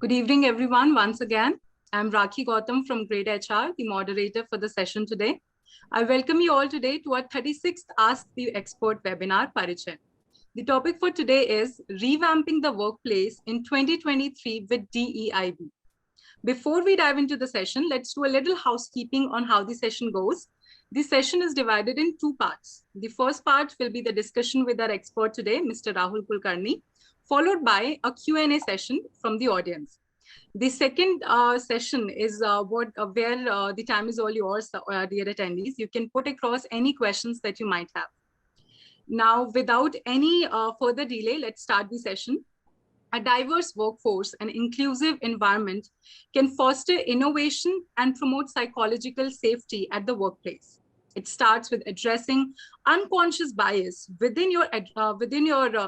Good evening, everyone. Once again, I'm Rakhi Gautam from Great HR, the moderator for the session today. I welcome you all today to our 36th Ask the Expert webinar, Parichay. The topic for today is Revamping the Workplace in 2023 with DEIB. Before we dive into the session, let's do a little housekeeping on how the session goes. The session is divided in two parts. The first part will be the discussion with our expert today, Mr. Rahul Kulkarni, followed by a Q&A session from the audience. The second session is where the time is all yours, dear attendees. You can put across any questions that you might have. Now, without any further delay, let's start the session. A diverse workforce and inclusive environment can foster innovation and promote psychological safety at the workplace. It starts with addressing unconscious bias within your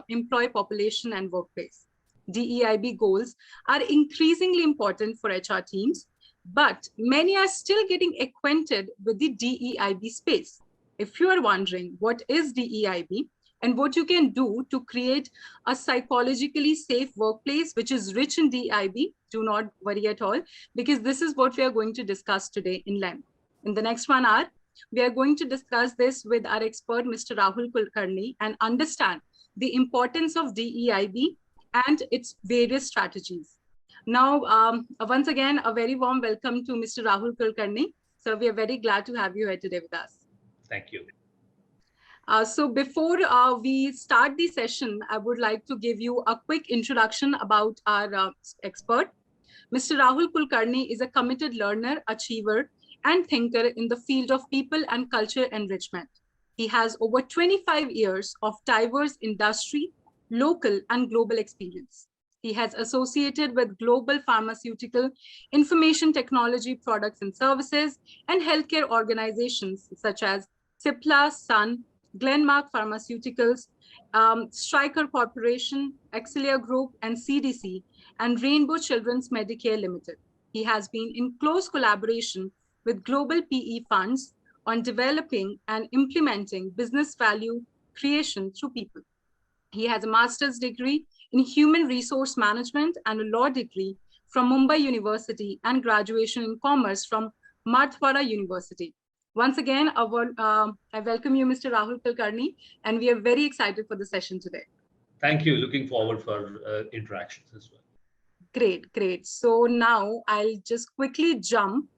employee population and workplace. DEIB goals are increasingly important for HR teams, but many are still getting acquainted with the DEIB space. If you are wondering what is DEIB and what you can do to create a psychologically safe workplace which is rich in DEIB, do not worry at all, because this is what we are going to discuss today in length. In the next 1 hour, we are going to discuss this with our expert, Mr. Rahul Kulkarni, and understand the importance of DEIB and its various strategies. Now, once again, a very warm welcome to Mr. Rahul Kulkarni. So we are very glad to have you here today with us. Thank you. So before we start the session, I would like to give you a quick introduction about our expert. Mr. Rahul Kulkarni is a committed learner, achiever, and thinker in the field of people and culture enrichment. He has over 25 years of diverse industry, local and global experience. He has associated with global pharmaceutical, information technology products and services, and healthcare organizations such as Cipla, Sun, Glenmark Pharmaceuticals, Stryker Corporation, Excelia Group, and CDC, and Rainbow Children's Medicare Limited. He has been in close collaboration with global PE funds on developing and implementing business value creation through people. He has a master's degree in human resource management and a law degree from Mumbai University and graduation in commerce from Marathwada University. Once again, I welcome you, Mr. Rahul Kulkarni, and we are very excited for the session today. Thank you. Looking forward for interactions as well. Great, great. So now I'll just quickly jump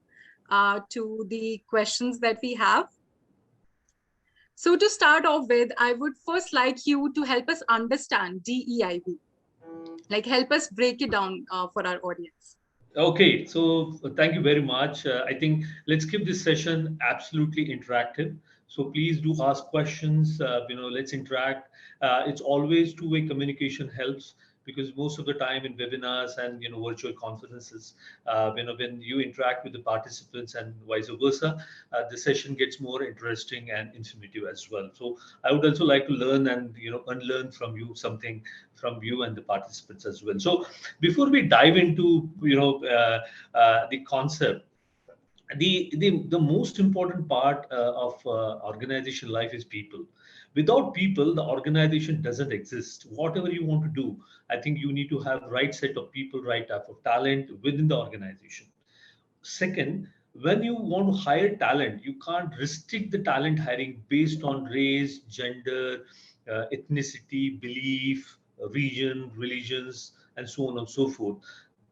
to the questions that we have. So to start off with, I would first like you to help us understand DEIB. Like help us break it down for our audience. Okay, so thank you very much. I think let's keep this session absolutely interactive. So please do ask questions. Let's interact. It's always two-way communication helps, because most of the time in webinars and virtual conferences, when you interact with the participants and vice versa, the session gets more interesting and informative as well. So I would also like to learn and unlearn from you something from you and the participants as well. So before we dive into the concept, the most important part of organization life is people. Without people, the organization doesn't exist. Whatever you want to do, I think you need to have right set of people, right type of talent within the organization. Second, when you want to hire talent, you can't restrict the talent hiring based on race, gender, ethnicity, belief, region, religions, and so on and so forth.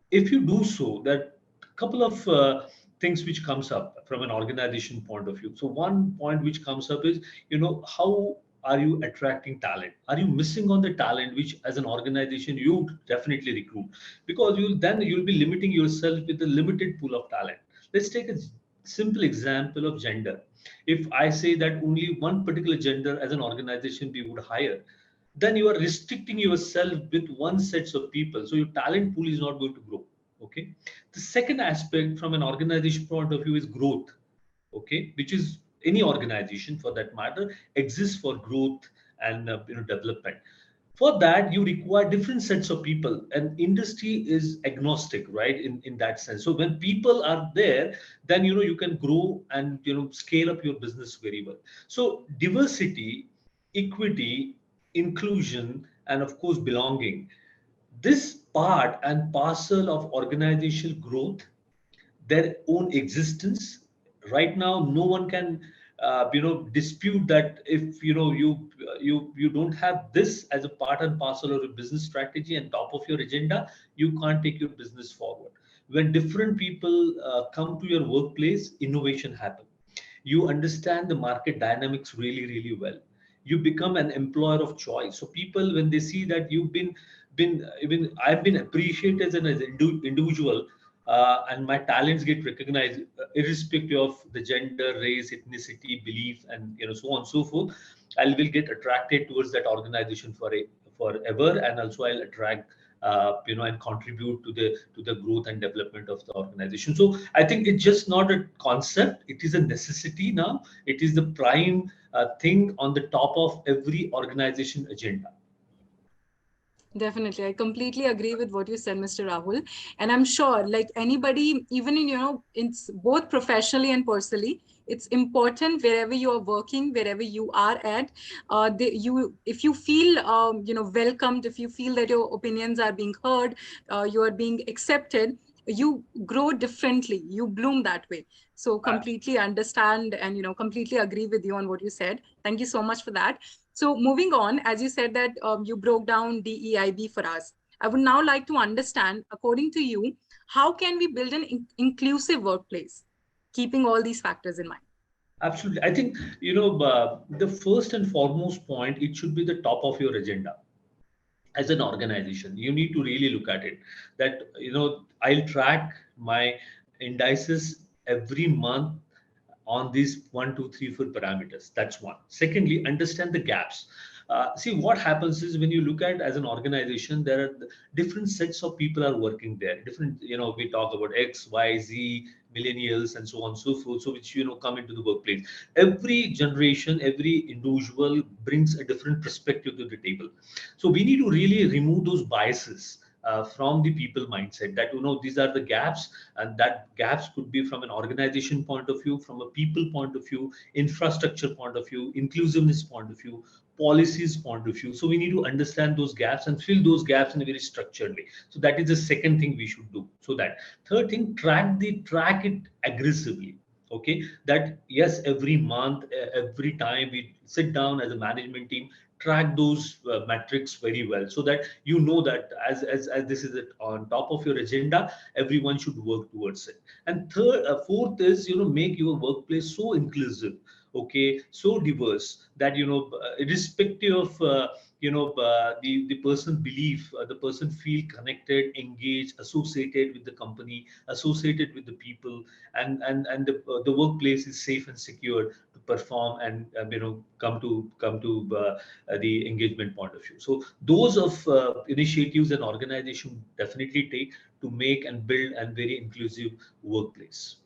If you do so, that couple of things which comes up from an organization point of view. So one point which comes up is, how are you attracting talent? Are you missing on the talent which as an organization you definitely recruit? Because you'll be limiting yourself with a limited pool of talent. Let's take a simple example of gender. If I say that only one particular gender as an organization we would hire, then you are restricting yourself with one set of people. So your talent pool is not going to grow. Okay. The second aspect from an organization point of view is growth. Okay, which is any organization for that matter exists for growth and development. For that, you require different sets of people, and industry is agnostic, right? In that sense. So when people are there, then you can grow and scale up your business very well. So diversity, equity, inclusion, and of course belonging, this part and parcel of organizational growth, their own existence. Right now, no one can dispute that. If you don't have this as a part and parcel of a business strategy and top of your agenda, you can't take your business forward. When different people come to your workplace, innovation happens. You understand the market dynamics really, really well. You become an employer of choice. So people, when they see that you've been even I've been appreciated as an individual, and my talents get recognized, irrespective of the gender, race, ethnicity, belief, and so on and so forth. I will get attracted towards that organization forever, and also I'll attract and contribute to the growth and development of the organization. So I think it's just not a concept; it is a necessity now. It is the prime thing on the top of every organization agenda. Definitely. I completely agree with what you said, Mr. Rahul. And I'm sure, like anybody, even in, it's both professionally and personally, it's important wherever you are working, wherever you are at, if you feel, welcomed, if you feel that your opinions are being heard, you are being accepted, you grow differently, you bloom that way. So completely understand and, completely agree with you on what you said. Thank you so much for that. So moving on, as you said that you broke down DEIB for us, I would now like to understand, according to you, how can we build an inclusive workplace, keeping all these factors in mind? Absolutely. I think, the first and foremost point, it should be the top of your agenda. As an organization, you need to really look at it, that I'll track my indices every month on these 1, 2, 3, 4 parameters. That's one. Secondly, understand the gaps. See, what happens is, when you look at as an organization, there are different sets of people are working there. Different, we talk about X, Y, Z, millennials, and so on and so forth. So which come into the workplace. Every generation, every individual brings a different perspective to the table. So we need to really remove those biases from the people mindset, that these are the gaps, and that gaps could be from an organization point of view, from a people point of view, infrastructure point of view, inclusiveness point of view, policies point of view. So we need to understand those gaps and fill those gaps in a very structured way. So that is the second thing we should do. So that third thing, track it aggressively. Okay, that yes, every month, every time we sit down as a management team, track those metrics very well, so that that as this is on top of your agenda, everyone should work towards it. And fourth is, make your workplace so inclusive, okay, so diverse, that irrespective of the person belief, the person feel connected, engaged, associated with the company, associated with the people, and the workplace is safe and secure to perform, and come to the engagement point of view. So those of initiatives an organization definitely take to make and build a very inclusive workplace.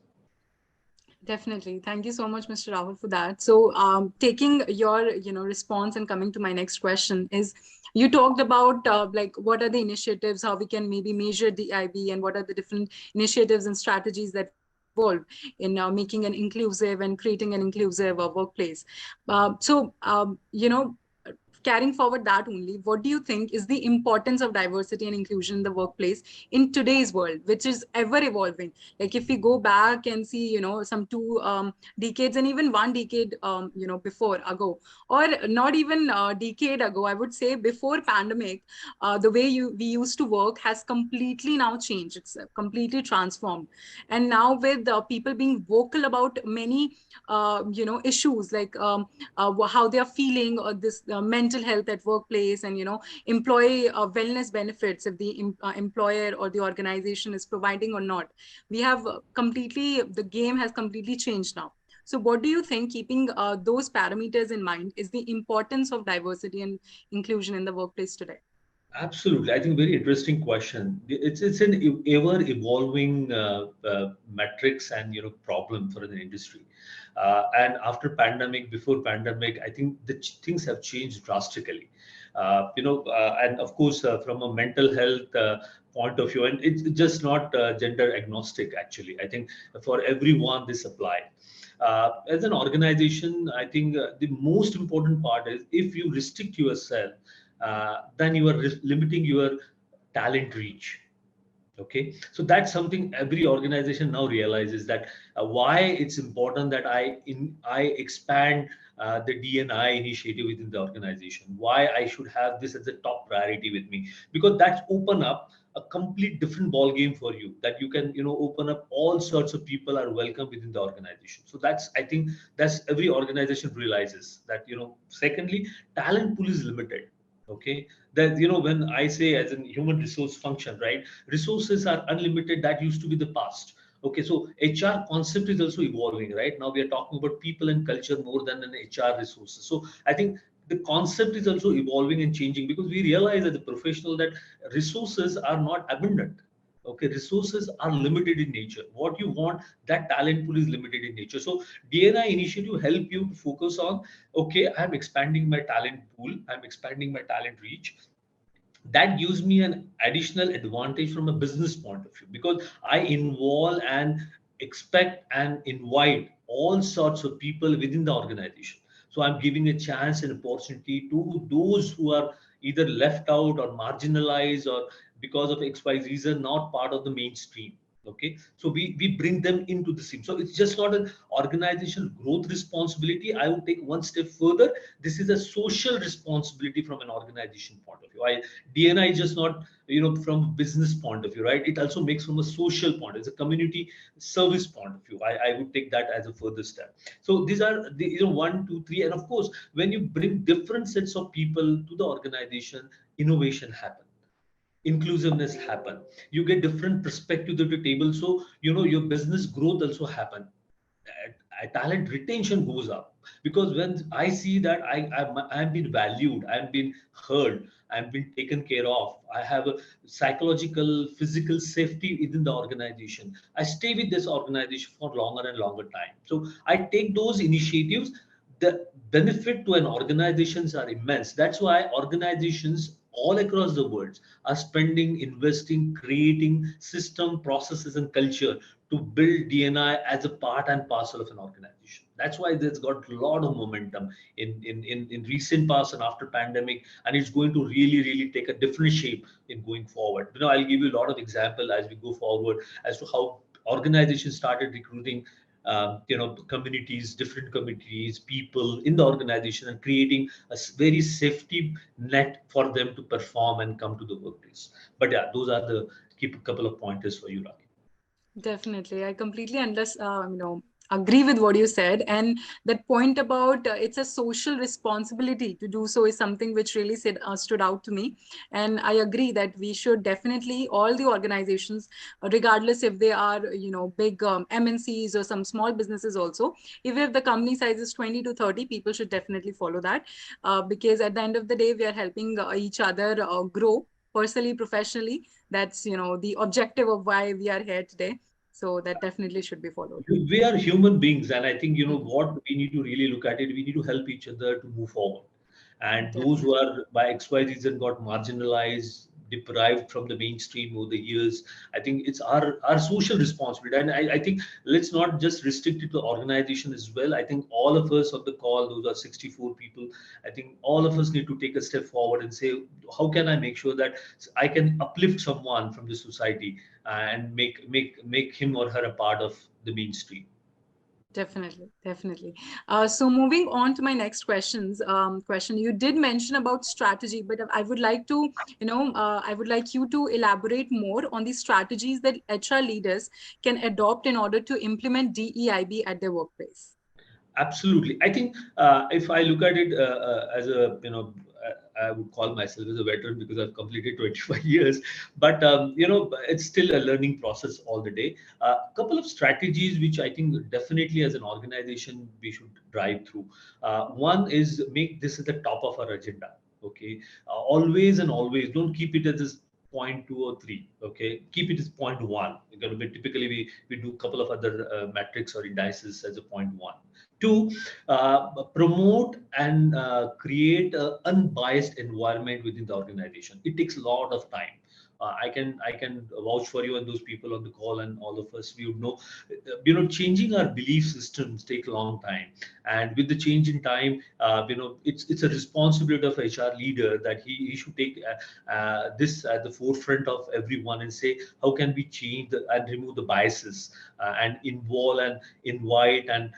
Definitely. Thank you so much, Mr. Rahul, for that. So taking your, response and coming to my next question is, you talked about like what are the initiatives, how we can maybe measure DEIB, and what are the different initiatives and strategies that we can involve in making an inclusive and creating an inclusive workplace. Carrying forward that only, what do you think is the importance of diversity and inclusion in the workplace in today's world, which is ever evolving? Like if we go back and see, some two decades and even one decade, before ago, or not even a decade ago, I would say before pandemic, the way we used to work has completely now changed. It's completely transformed. And now with people being vocal about many, issues like how they are feeling, or this mental health at workplace, and employee wellness benefits, if the employer or the organization is providing or not. We have completely, the game has completely changed now. So what do you think, keeping those parameters in mind, is the importance of diversity and inclusion in the workplace today? Absolutely, I think very interesting question. It's an ever evolving metrics and problem for the industry. And after pandemic, before pandemic, I think the things have changed drastically. And of course, from a mental health point of view, and it's just not gender agnostic. Actually, I think for everyone this apply. As an organization, I think the most important part is, if you restrict yourself, then you are limiting your talent reach. Okay, so that's something every organization now realizes, that why it's important that I expand the D&I initiative within the organization. Why I should have this as a top priority with me, because that's open up a complete different ball game for you. That you can open up all sorts of people are welcome within the organization. So that's, I think that's every organization realizes that. Secondly, talent pool is limited. Okay, that when I say as a human resource function, right, resources are unlimited. That used to be the past. Okay, so HR concept is also evolving. Right now we are talking about people and culture more than an HR resources. So I think the concept is also evolving and changing, because we realize as a professional that resources are not abundant. Okay, resources are limited in nature. What you want, that talent pool is limited in nature. So DNI initiative help you to focus on, okay, I'm expanding my talent pool, I'm expanding my talent reach. That gives me an additional advantage from a business point of view, because I involve and expect and invite all sorts of people within the organization. So I'm giving a chance and opportunity to those who are either left out or marginalized, or because of XY reason not part of the mainstream. Okay, so we bring them into the team. So it's just not an organizational growth responsibility. I would take one step further. This is a social responsibility from an organization point of view. DNI is just not from a business point of view, right? It also makes from a social point, as a community service point of view. I would take that as a further step. So these are the 1, 2, 3, and of course, when you bring different sets of people to the organization, innovation happens, inclusiveness happen, you get different perspective to the table. So your business growth also happen. Talent retention goes up, because when I see that I'm been valued, I'm been heard, I'm been taken care of, I have a psychological, physical safety within the organization, I stay with this organization for longer and longer time. So I take those initiatives. The benefit to an organizations are immense. That's why organizations all across the world are spending, investing, creating system, processes, and culture to build DNI as a part and parcel of an organization. That's why there's got a lot of momentum in recent past and after pandemic, and it's going to really take a different shape in going forward. I'll give you a lot of example as we go forward as to how organizations started recruiting communities, different communities, people in the organization, and creating a very safety net for them to perform and come to the workplace. But yeah, those are the keep a couple of pointers for you, Raki. Definitely. I completely agree with what you said. And that point about it's a social responsibility to do so is something which really stood out to me. And I agree that we should definitely, all the organizations, regardless if they are, big MNCs or some small businesses also, even if the company size is 20 to 30, people should definitely follow that. Because at the end of the day, we are helping each other grow personally, professionally. That's, the objective of why we are here today. So that definitely should be followed. We are human beings, and I think what we need to really look at it. We need to help each other to move forward. And Definitely. those who are by XY reason got marginalized, deprived from the mainstream over the years, I think it's our social responsibility. And I think let's not just restrict it to organization as well. I think all of us on the call, those are 64 people, I think all of us need to take a step forward and say, how can I make sure that I can uplift someone from the society and make him or her a part of the mainstream? Definitely, definitely. So moving on to my next question, you did mention about strategy, but I would like to, I would like you to elaborate more on the strategies that HR leaders can adopt in order to implement DEIB at their workplace. Absolutely. I think if I look at it as a, I would call myself as a veteran because I've completed 25 years, but it's still a learning process all the day. A couple of strategies which I think definitely as an organization we should drive through. One is make this at the top of our agenda. Okay, always and always don't keep it as this point 2 or 3. Okay, keep it as point 1. Typically we do a couple of other metrics or indices as a point 1. 2, promote and create an unbiased environment within the organization. It takes a lot of time. I can vouch for you and those people on the call, and all of us, we would know, changing our belief systems take a long time. And with the change in time, it's a responsibility of HR leader that he should take this at the forefront of everyone and say, how can we change and remove the biases, and involve and invite and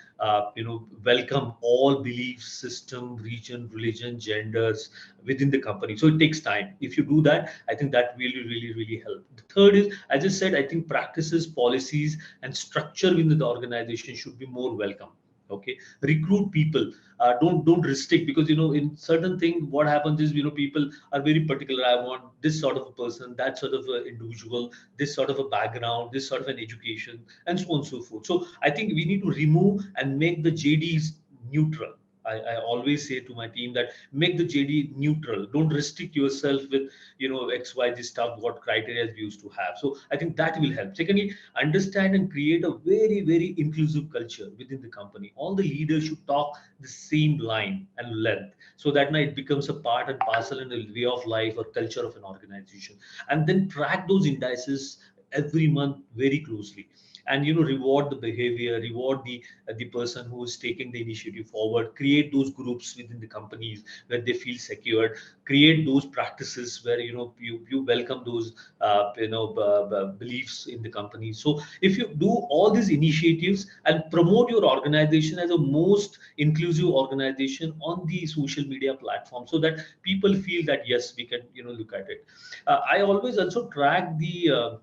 welcome all belief system, region, religion, genders within the company. So it takes time. If you do that, I think that really help. The third is, as I said, I think practices, policies, and structure within the organization should be more welcome. Okay, recruit people. Don't restrict, because in certain thing what happens is, people are very particular. I want this sort of a person, that sort of an individual, this sort of a background, this sort of an education, and so on and so forth. So I think we need to remove and make the JDs neutral. I always say to my team that make the JD neutral. Don't restrict yourself with XYZ stuff, what criteria we used to have. So I think that will help. Secondly, understand and create a very inclusive culture within the company. All the leaders should talk the same line and length, so that now it becomes a part and parcel and a way of life or culture of an organization. And then track those indices every month very closely, and reward the behavior, reward the person who is taking the initiative forward. Create those groups within the companies where they feel secured. Create those practices where you welcome those beliefs in the company. So if you do all these initiatives and promote your organization as a most inclusive organization on the social media platform, so that people feel that yes, we can look at it. I always also track the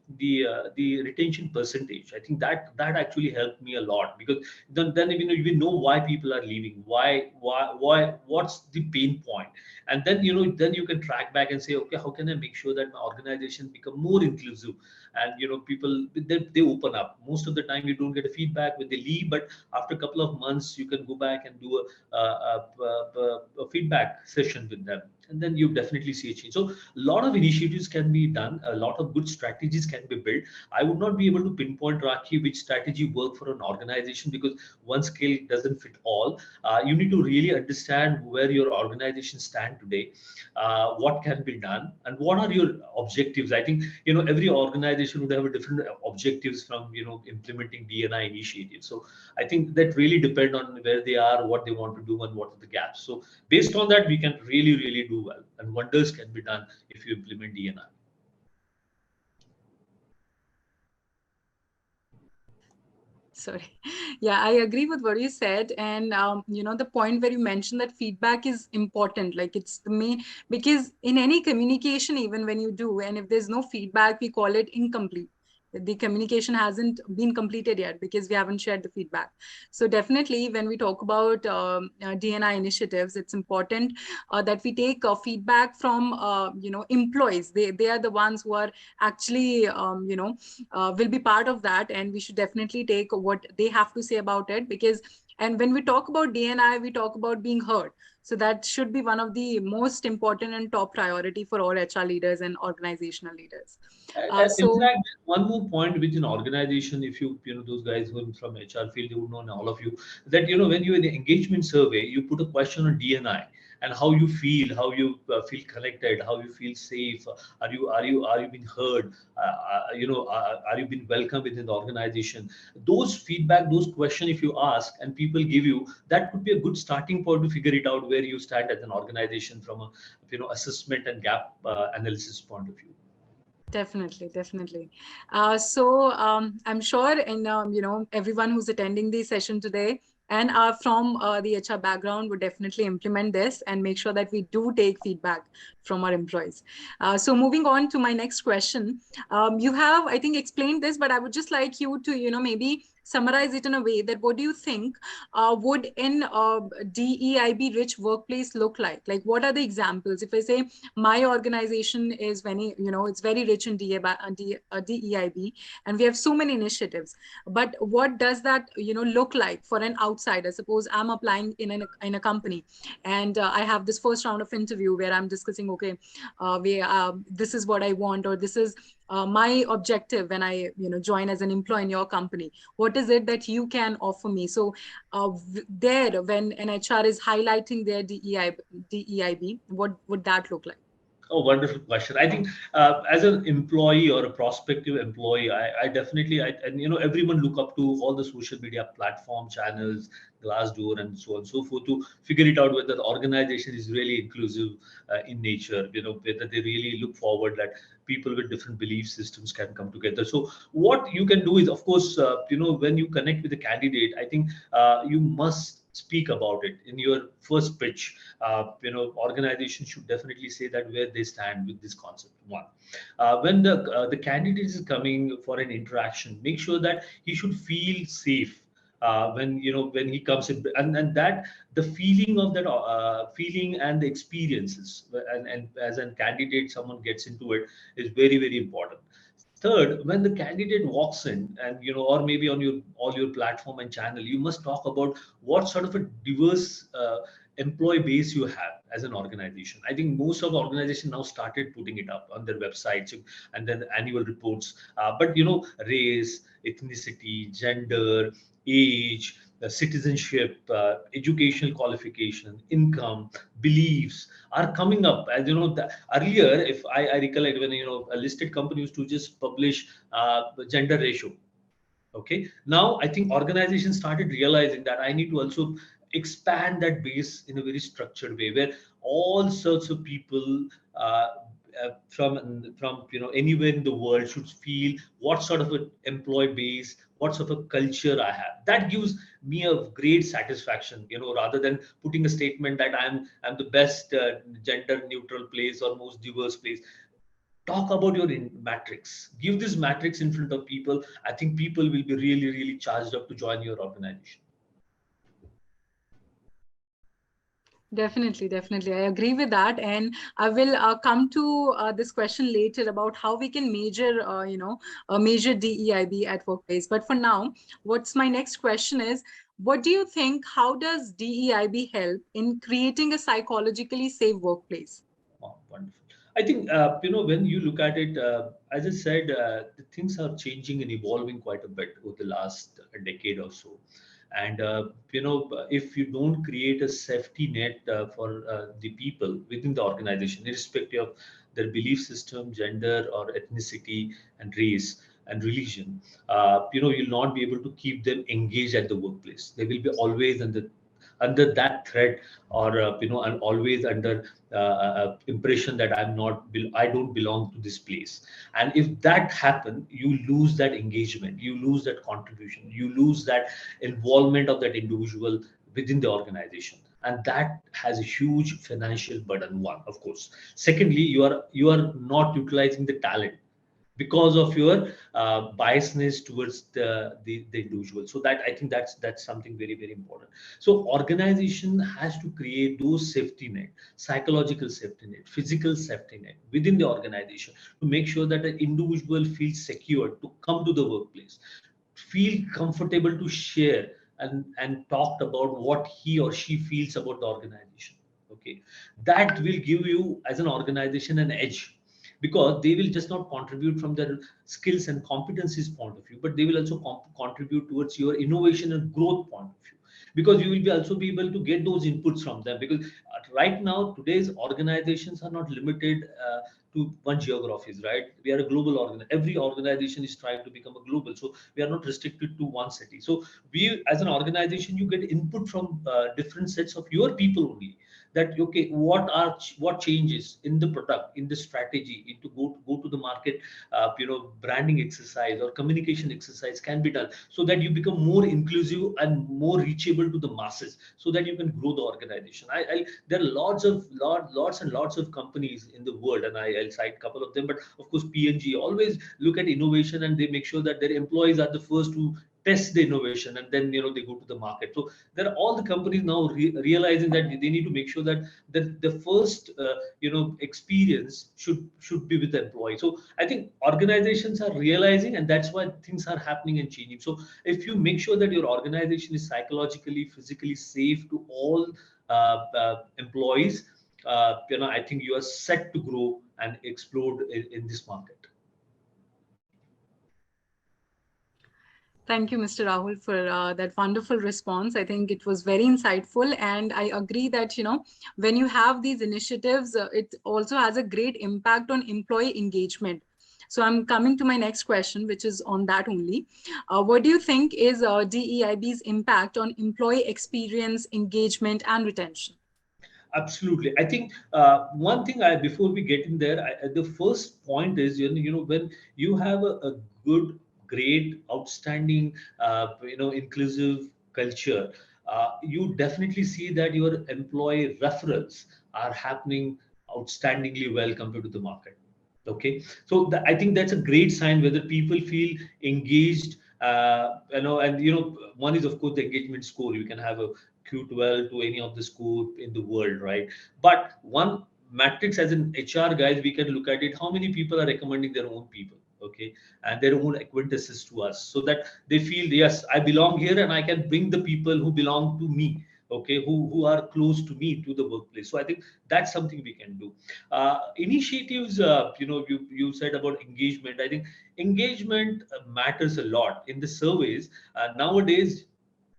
retention percentage. I think that actually helped me a lot, because then you know why people are leaving, why what's the pain point, and then then you can track back and say, okay, how can I make sure that my organization become more inclusive, and people they open up. Most of the time you don't get a feedback when they leave, but after a couple of months you can go back and do a feedback session with them, and then you definitely see a change. So a lot of initiatives can be done, a lot of good strategies can be built. I would not be able to pinpoint, Rakhi, which strategy work for an organization, because one scale doesn't fit all. You need to really understand where your organization stand today, what can be done, and what are your objectives. I think every organization would have a different objectives from implementing D&I initiatives. So I think that really depend on where they are, what they want to do, and what are the gaps. So based on that, we can really do well, and wonders can be done if you implement D&I. Sorry. Yeah, I agree with what you said. And, the point where you mentioned that feedback is important, like it's the main, because in any communication, even when you do, and if there's no feedback, we call it incomplete. The communication hasn't been completed yet because we haven't shared the feedback. So definitely when we talk about D&I initiatives, it's important that we take feedback from, employees. They are the ones who are actually, will be part of that. And we should definitely take what they have to say about it, because, and when we talk about D&I, we talk about being heard. So that should be one of the most important and top priority for all HR leaders and organizational leaders. In fact, one more point which an organization, if those guys who are from HR field, you would know, and all of you, that when you're in the engagement survey, you put a question on D&I and how you feel, feel connected, how you feel safe, are you being heard, are you being welcomed within the organization. Those feedback, those questions, if you ask and people give you, that could be a good starting point to figure it out where you stand as an organization from a assessment and gap analysis point of view. Definitely. I'm sure, and everyone who's attending the session today and are from the HR background would definitely implement this and make sure that we do take feedback from our employees. So moving on to my next question, you have, I think, explained this, but I would just like you to, maybe summarize it in a way that what do you think would in DEIB rich workplace look like? Like, what are the examples? If I say my organization is very, it's very rich in DEIB, and we have so many initiatives, but what does that, look like for an outsider? Suppose I'm applying in a company, and I have this first round of interview where I'm discussing, okay, this is what I want, or this is my objective when I join as an employee in your company. What is it that you can offer me? So there, when an HR is highlighting their DEIB, what would that look like? Oh, wonderful question. I think as an employee or a prospective employee, I definitely, and everyone look up to all the social media platform channels, Glassdoor, and so on and so forth to figure it out whether the organization is really inclusive in nature. Whether they really look forward that people with different belief systems can come together. So what you can do is, of course, when you connect with a candidate, I think you must speak about it in your first pitch. Organizations should definitely say that where they stand with this concept. One, when the candidate is coming for an interaction, make sure that he should feel safe when he comes in, and that the feeling of that feeling and the experiences, and as a candidate someone gets into it, is very, very important. Third, when the candidate walks in, and or maybe on your platform and channel, you must talk about what sort of a diverse employee base you have as an organization. I think most of the organizations now started putting it up on their websites and then the annual reports. But race, ethnicity, gender, age, citizenship, educational qualification, income, beliefs are coming up. As earlier, if I recollect, when a listed company used to just publish the gender ratio. Okay, now I think organizations started realizing that I need to also expand that base in a very structured way, where all sorts of people from anywhere in the world should feel what sort of an employee base, what sort of a culture I have. That gives me a great satisfaction, rather than putting a statement that I'm the best gender neutral place or most diverse place. Talk about your matrix. Give this matrix in front of people. I think people will be really, really charged up to join your organization. Definitely, definitely. I agree with that. And I will come to this question later about how we can measure DEIB at workplace. But for now, what's my next question is, what do you think, how does DEIB help in creating a psychologically safe workplace? Wow, wonderful. I think, when you look at it, as I said, the things are changing and evolving quite a bit over the last decade or so. And, if you don't create a safety net for the people within the organization, irrespective of their belief system, gender, or ethnicity, and race, and religion, you'll not be able to keep them engaged at the workplace. They will be always under that threat, or and always under impression that I don't belong to this place. And if that happen, you lose that engagement, you lose that contribution, you lose that involvement of that individual within the organization, and that has a huge financial burden. One, of course. Secondly, you are not utilizing the talent because of your biasness towards the individual. So that, I think, that's something very, very important. So organization has to create those safety net, psychological safety net, physical safety net within the organization, to make sure that the individual feels secure to come to the workplace, feel comfortable to share and talk about what he or she feels about the organization. Okay, that will give you as an organization an edge, because they will just not contribute from their skills and competencies point of view, but they will also contribute towards your innovation and growth point of view, because you will be also be able to get those inputs from them. Because right now, today's organizations are not limited to one geographies, right? We are a global organization. Every organization is trying to become a global, so we are not restricted to one city. So we, as an organization, you get input from different sets of your people only, that okay, what changes in the product, in the strategy, into go to the market, branding exercise or communication exercise can be done, so that you become more inclusive and more reachable to the masses, so that you can grow the organization. There are lots and lots of companies in the world, and I'll cite a couple of them. But of course, P&G always look at innovation, and they make sure that their employees are the first to test the innovation, and then they go to the market. So there are all the companies now realizing that they need to make sure that the first experience should be with the employee. So I think organizations are realizing, and that's why things are happening and changing. So if you make sure that your organization is psychologically, physically safe to all employees, I think you are set to grow and explode in this market. Thank you, Mr. Rahul, for that wonderful response. I think it was very insightful. And I agree that, when you have these initiatives, it also has a great impact on employee engagement. So I'm coming to my next question, which is on that only. What do you think is DEIB's impact on employee experience, engagement, and retention? Absolutely. I think one thing before we get in there, the first point is, when you have a good, great, outstanding, inclusive culture, you definitely see that your employee referrals are happening outstandingly well compared to the market. Okay, so I think that's a great sign whether people feel engaged. And one is of course the engagement score. You can have a Q12 to any of the score in the world, right? But one matrix as an HR guys, we can look at it. How many people are recommending their own people? Okay, and their own acquaintances to us, so that they feel yes, I belong here, and I can bring the people who belong to me. Okay, who are close to me to the workplace. So I think that's something we can do. Initiatives, you said about engagement. I think engagement matters a lot in the surveys nowadays.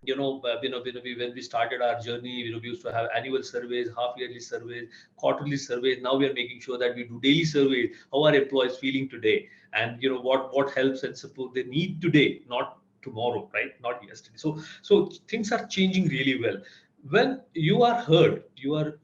When we started our journey, we used to have annual surveys, half yearly surveys, quarterly surveys. Now we are making sure that we do daily surveys. How are employees feeling today? And what helps and support they need today, not tomorrow, right? Not yesterday. So things are changing really well. When you are heard, you have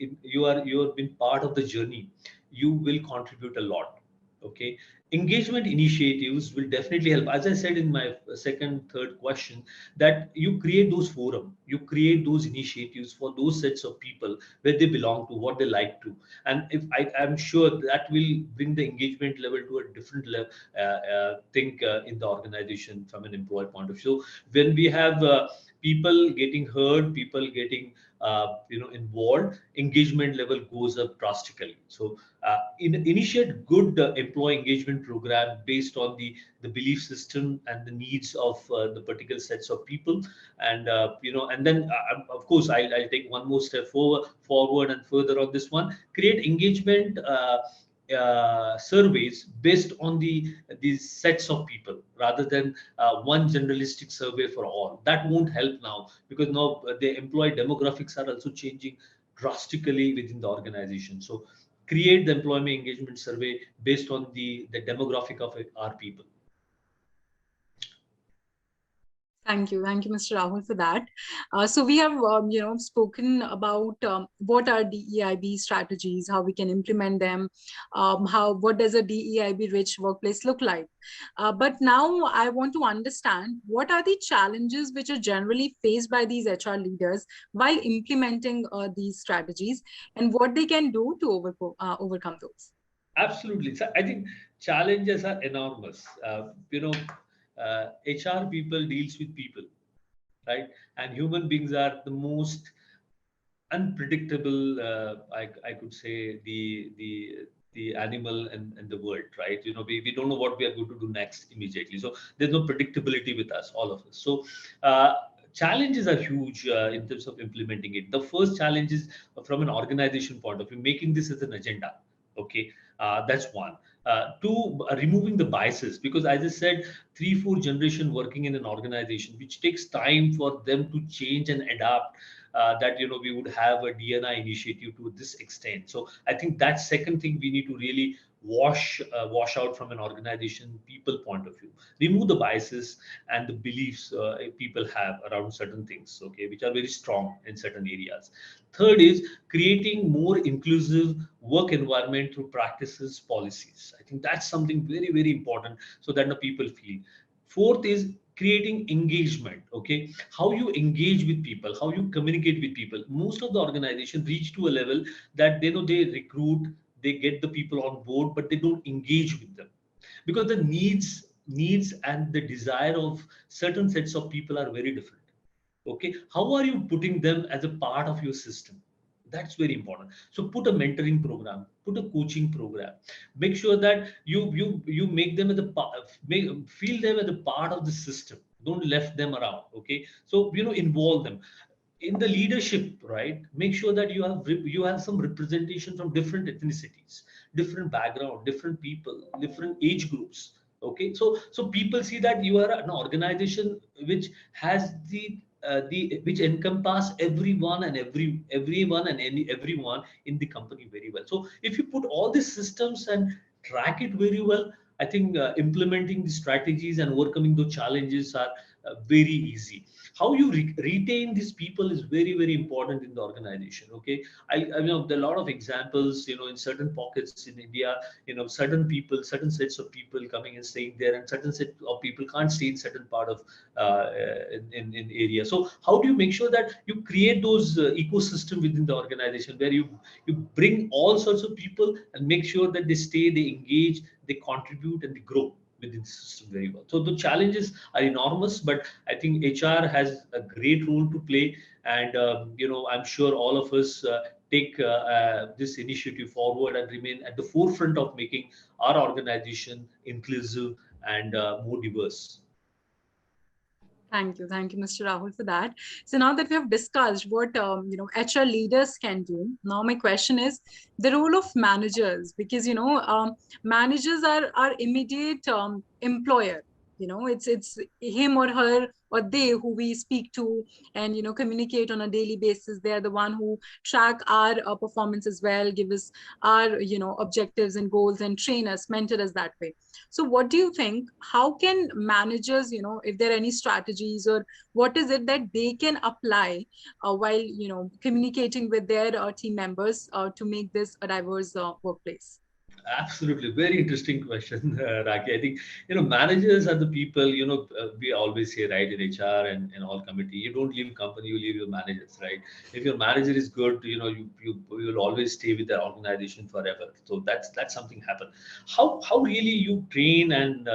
been part of the journey, you will contribute a lot. Okay, engagement initiatives will definitely help. As I said in my second, third question, that you create those forum, you create those initiatives for those sets of people where they belong to, what they like to, and if I'm sure that will bring the engagement level to a different level. Think in the organization from an employee point of view. So when we have people getting heard, people getting involved, engagement level goes up drastically. So initiate good employee engagement program based on the belief system and the needs of the particular sets of people. And then of course I'll take one more step forward and further on this one. Create engagement surveys based on these sets of people, rather than one generalistic survey for all. That won't help now, because now the employee demographics are also changing drastically within the organization. So create the employee engagement survey based on the demographic of our people. Thank you, Mr. Rahul, for that. So we have, spoken about what are DEIB strategies, how we can implement them, what does a DEIB-rich workplace look like. But now I want to understand what are the challenges which are generally faced by these HR leaders while implementing these strategies, and what they can do to overcome those. Absolutely. So I think challenges are enormous. HR people deals with people, right? And human beings are the most unpredictable. I could say the animal and the world, right? We don't know what we are going to do next immediately. So there's no predictability with us, all of us. So challenges are huge in terms of implementing it. The first challenge is from an organization point of view, making this as an agenda. Okay, that's one. Two, removing the biases, because as I said, 3-4 generation working in an organization, which takes time for them to change and adapt. That we would have a DNI initiative to this extent. So I think that's second thing we need to really wash out from an organization people point of view. Remove the biases and the beliefs people have around certain things, okay, which are very strong in certain areas. Third is creating more inclusive work environment through practices, policies. I think that's something very, very important, so that the people feel. Fourth is creating engagement. Okay, how you engage with people, how you communicate with people. Most of the organization reach to a level that they recruit, they get the people on board, but they don't engage with them, because the needs and the desire of certain sets of people are very different. Okay, how are you putting them as a part of your system? That's very important. So put a mentoring program, put a coaching program. Make sure that you make them feel them as a part of the system. Don't left them around. Okay, so involve them in the leadership, right? Make sure that you have some representation from different ethnicities, different background, different people, different age groups. Okay, so people see that you are an organization which has the which encompass everyone and everyone in the company very well. So if you put all these systems and track it very well, I think implementing the strategies and overcoming those challenges are very easy. How you retain these people is very important in the organization. Okay, I know there are a lot of examples, in certain pockets in India, certain people, certain sets of people coming and staying there, and certain set of people can't stay in certain part of in area. So how do you make sure that you create those ecosystem within the organization where you bring all sorts of people and make sure that they stay, they engage, they contribute, and they grow within the system very well. So the challenges are enormous, but I think HR has a great role to play, and I'm sure all of us take this initiative forward and remain at the forefront of making our organization inclusive and more diverse. Thank you, Mr. Rahul, for that. So now that we have discussed what HR leaders can do, now my question is the role of managers, because managers are our immediate employer. It's him or her or they who we speak to and communicate on a daily basis. They are the one who track our performance as well, give us our objectives and goals, and train us, mentor us that way. So what do you think, how can managers, if there are any strategies, or what is it that they can apply while, communicating with their team members to make this a diverse workplace? Absolutely, very interesting question, Raki. I think managers are the people. We always say, right, in HR and all committee, you don't leave company, you leave your managers, right? If your manager is good, you will always stay with the organization forever. So that's something happen. How really you train and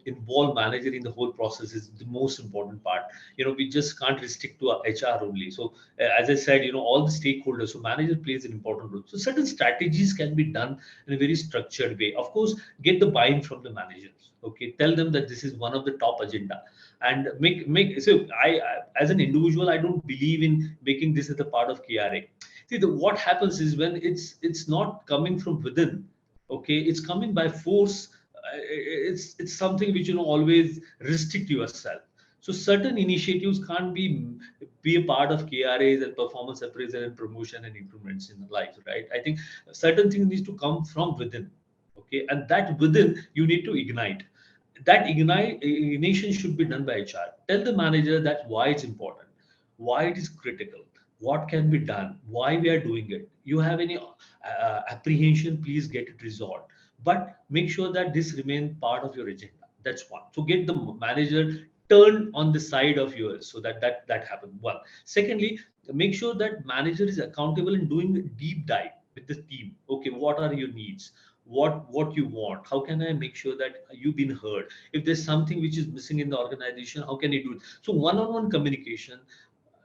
involve manager in the whole process is the most important part. We just can't restrict to HR only. So as I said, all the stakeholders. So manager plays an important role. So certain strategies can be done in a very structured way. Of course, get the buy-in from the managers. Okay, tell them that this is one of the top agenda, and make. So as an individual, I don't believe in making this as a part of KRA. See, what happens is when it's not coming from within. Okay, it's coming by force. It's something which always restrict yourself. So certain initiatives can't be a part of KRAs and performance appraisal and promotion and improvements in life, right? I think certain things need to come from within. Okay, and that within you need to ignite. That ignition should be done by HR. Tell the manager that why it's important, why it is critical, what can be done, why we are doing it. You have any apprehension, please get it resolved. But make sure that this remains part of your agenda. That's one. So get the manager turn on the side of yours so that happens. One. Secondly, make sure that manager is accountable in doing a deep dive with the team. Okay, what are your needs? What you want? How can I make sure that you've been heard? If there's something which is missing in the organization, how can you do it? So one-on-one communication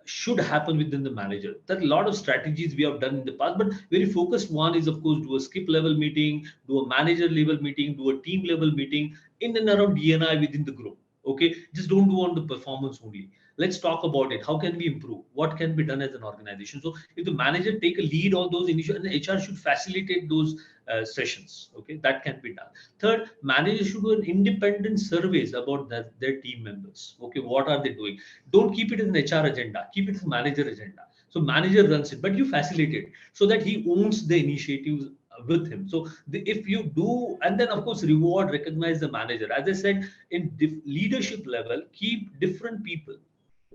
should happen within the manager. There are a lot of strategies we have done in the past, but very focused one is, of course, do a skip level meeting, do a manager level meeting, do a team level meeting in and around DNI within the group. Okay, just don't do on the performance only. Let's talk about it. How can we improve? What can be done as an organization? So if the manager take a lead on those initiatives, and HR should facilitate those sessions. Okay, that can be done. Third, managers should do an independent surveys about their team members. Okay, what are they doing? Don't keep it as an HR agenda. Keep it as a manager agenda. So manager runs it, but you facilitate it so that he owns the initiatives with him. So if you do, and then of course reward, recognize the manager. As I said, in leadership level, keep different people,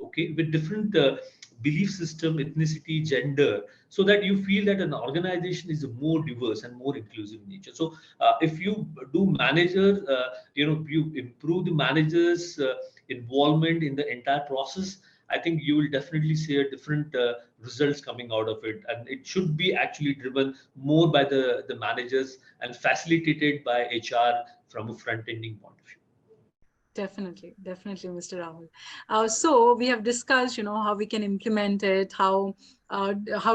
okay, with different belief system, ethnicity, gender, so that you feel that an organization is more diverse and more inclusive in nature. So if you do manager, you improve the managers involvement in the entire process, I think you will definitely see a different results coming out of it, and it should be actually driven more by the managers and facilitated by HR from a front ending point of view. Definitely, Mr. Rahul. So we have discussed, how we can implement it, how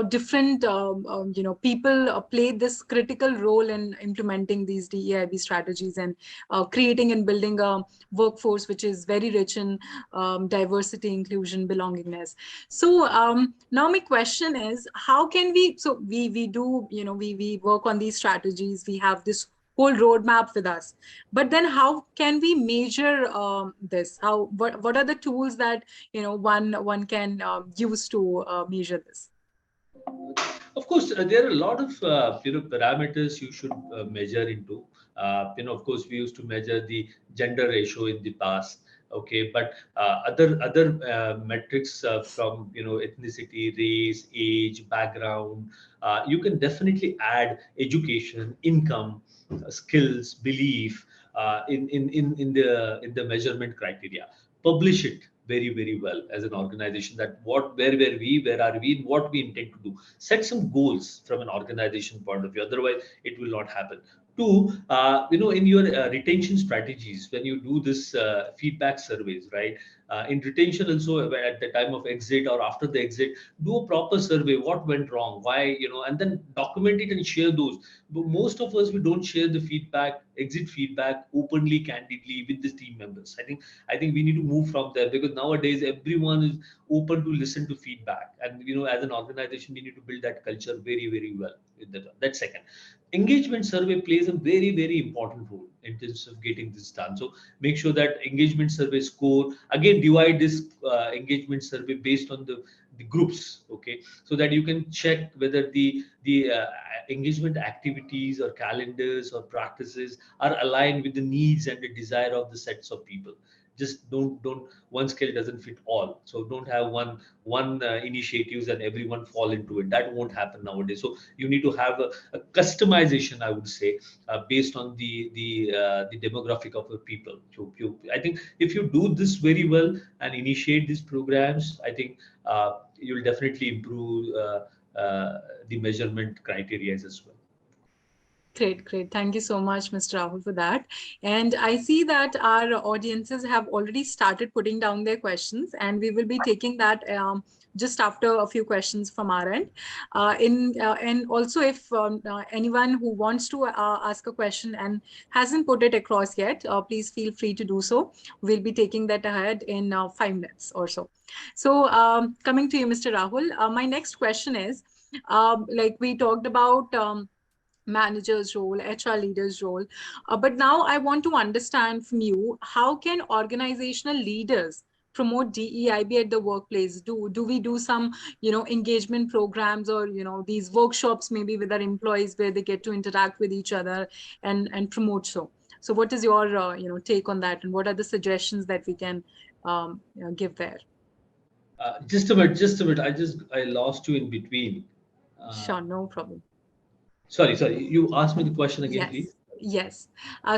different, people play this critical role in implementing these DEIB strategies and creating and building a workforce which is very rich in diversity, inclusion, belongingness. So now my question is, how can we? So we do, we work on these strategies. We have this whole roadmap with us. But then how can we measure this? What are the tools that one can use to measure this? Of course, there are a lot of parameters you should measure into. Of course, we used to measure the gender ratio in the past. Okay, but other metrics from ethnicity, race, age, background, you can definitely add education, income, skills, belief in the measurement criteria. Publish it very well as an organization, that where were we, where are we, what we intend to do. Set some goals from an organization point of view, otherwise it will not happen. Two, in your retention strategies, when you do this feedback surveys, right? In retention also, at the time of exit or after the exit, do a proper survey. What went wrong? Why? And then document it and share those. But most of us, we don't share the feedback, exit feedback openly, candidly with the team members. I think we need to move from there, because nowadays everyone is open to listen to feedback, and as an organization we need to build that culture very well. That second, engagement survey plays a very important role in terms of getting this done. So make sure that engagement survey score, again, divide this engagement survey based on the groups, okay, so that you can check whether the engagement activities or calendars or practices are aligned with the needs and the desire of the sets of people. Just don't one scale doesn't fit all. So don't have one initiatives and everyone fall into it. That won't happen nowadays. So you need to have a customization, I would say, based on the demographic of the people. I think if you do this very well and initiate these programs, I think you'll definitely improve the measurement criteria as well. Great. Thank you so much, Mr. Rahul, for that. And I see that our audiences have already started putting down their questions, and we will be taking that just after a few questions from our end. And also, if anyone who wants to ask a question and hasn't put it across yet, please feel free to do so. We'll be taking that ahead in 5 minutes or so. So coming to you, Mr. Rahul, my next question is, like we talked about manager's role, HR leader's role. But now I want to understand from you, how can organizational leaders promote DEIB at the workplace? Do we do some, engagement programs, or, these workshops maybe with our employees where they get to interact with each other and promote so? So what is your, take on that, and what are the suggestions that we can give there? Just a minute. I lost you in between. Sure, no problem. Sorry. You asked me the question again, please. Yes.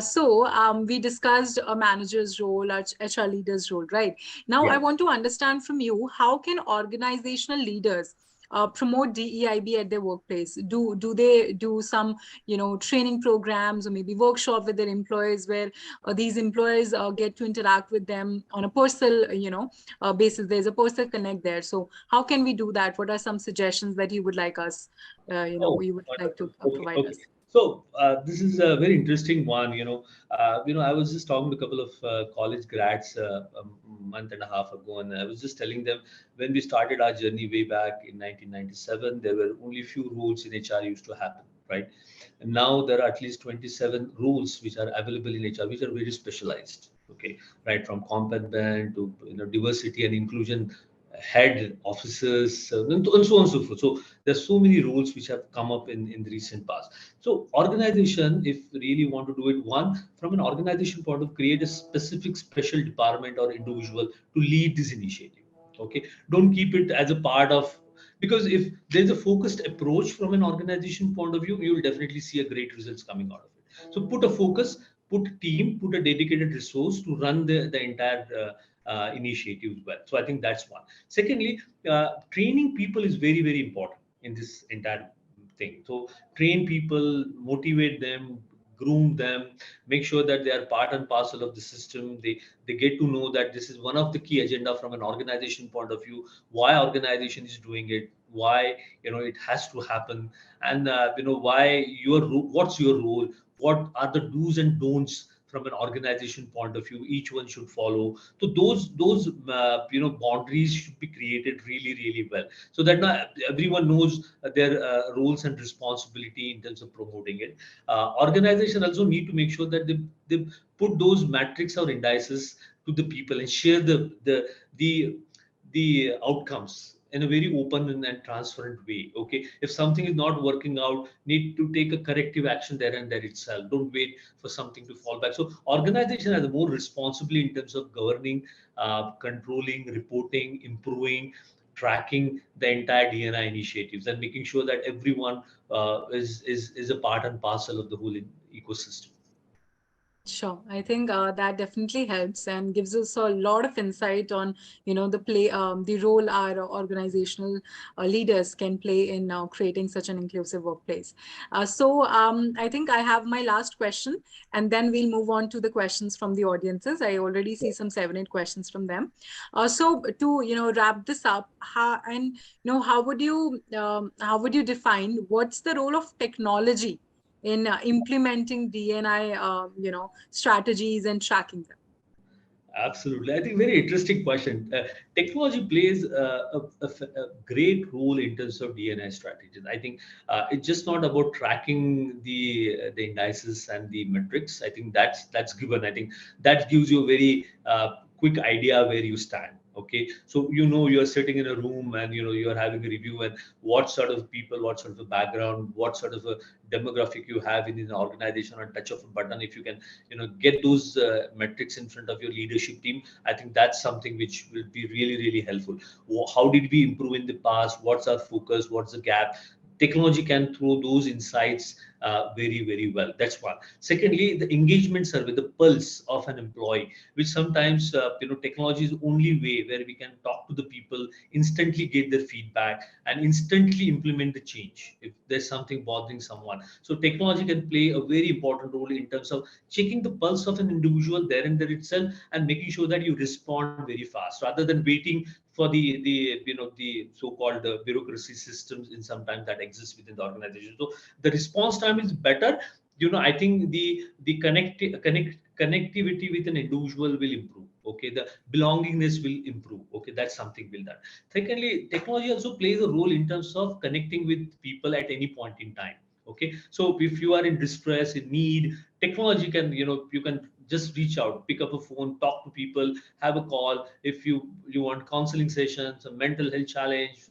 So we discussed a manager's role, a HR leader's role, right? Now, I want to understand from you, how can organizational leaders promote DEIB at their workplace? Do they do some, training programs or maybe workshop with their employees, where these employees get to interact with them on a personal, basis? There's a personal connect there. So how can we do that? What are some suggestions that you would like us, you would like to provide us? So this is a very interesting one. I was just talking to a couple of college grads a month and a half ago, and I was just telling them, when we started our journey way back in 1997, there were only few roles in HR used to happen, right? And now there are at least 27 roles which are available in HR, which are very specialized. Okay, right, from comp and band to diversity and inclusion head officers, and so on and so forth. So there's so many roles which have come up in the recent past. So organization, if really want to do it, one, from an organization point of, create a specific special department or individual to lead this initiative. Okay, don't keep it as a part of, because if there's a focused approach from an organization point of view, you will definitely see a great results coming out of it. So put a focus, put a team, put a dedicated resource to run the entire initiatives well. So I think that's one. Secondly, training people is very important in this entire thing. So train people, motivate them, groom them, make sure that they are part and parcel of the system. They get to know that this is one of the key agenda from an organization point of view, why organization is doing it, why it has to happen, and why what's your role, what are the do's and don'ts from an organization point of view, each one should follow. So those boundaries should be created really well, so that everyone knows their roles and responsibility in terms of promoting it. Organization also need to make sure that they put those metrics or indices to the people and share the outcomes in a very open and transparent way. Okay, if something is not working out, need to take a corrective action there and there itself. Don't wait for something to fall back. So organization has more responsibility in terms of governing, controlling, reporting, improving, tracking the entire DNI initiatives, and making sure that everyone is a part and parcel of the whole ecosystem. Sure. I think that definitely helps and gives us a lot of insight on, the role our organizational leaders can play in creating such an inclusive workplace. I think I have my last question, and then we'll move on to the questions from the audiences. I already see some 7-8 questions from them. So to, wrap this up, how would you define what's the role of technology in implementing DNI, strategies and tracking them? Absolutely. I think very interesting question. Technology plays a great role in terms of DNI strategies. I think it's just not about tracking the indices and the metrics. I think that's given. I think that gives you a very quick idea where you stand. Okay, so you're sitting in a room and you're having a review, and what sort of people, what sort of a background, what sort of a demographic you have in an organization on touch of a button. If you can get those metrics in front of your leadership team, I think that's something which will be really helpful. How did we improve in the past? What's our focus? What's the gap? Technology can throw those insights very well. That's one. Secondly, the engagement survey, the pulse of an employee, which sometimes technology is the only way where we can talk to the people, instantly get their feedback, and instantly implement the change if there's something bothering someone. So technology can play a very important role in terms of checking the pulse of an individual there and there itself, and making sure that you respond very fast rather than waiting for the so-called bureaucracy systems in sometimes that exists within the organization. So the response time is better. I think the connectivity with an individual will improve. Okay, the belongingness will improve. Okay, that's something will done. Secondly, technology also plays a role in terms of connecting with people at any point in time. Okay, so if you are in distress, in need, technology can, you can just reach out, pick up a phone, talk to people, have a call. If you want counseling sessions, a mental health challenge,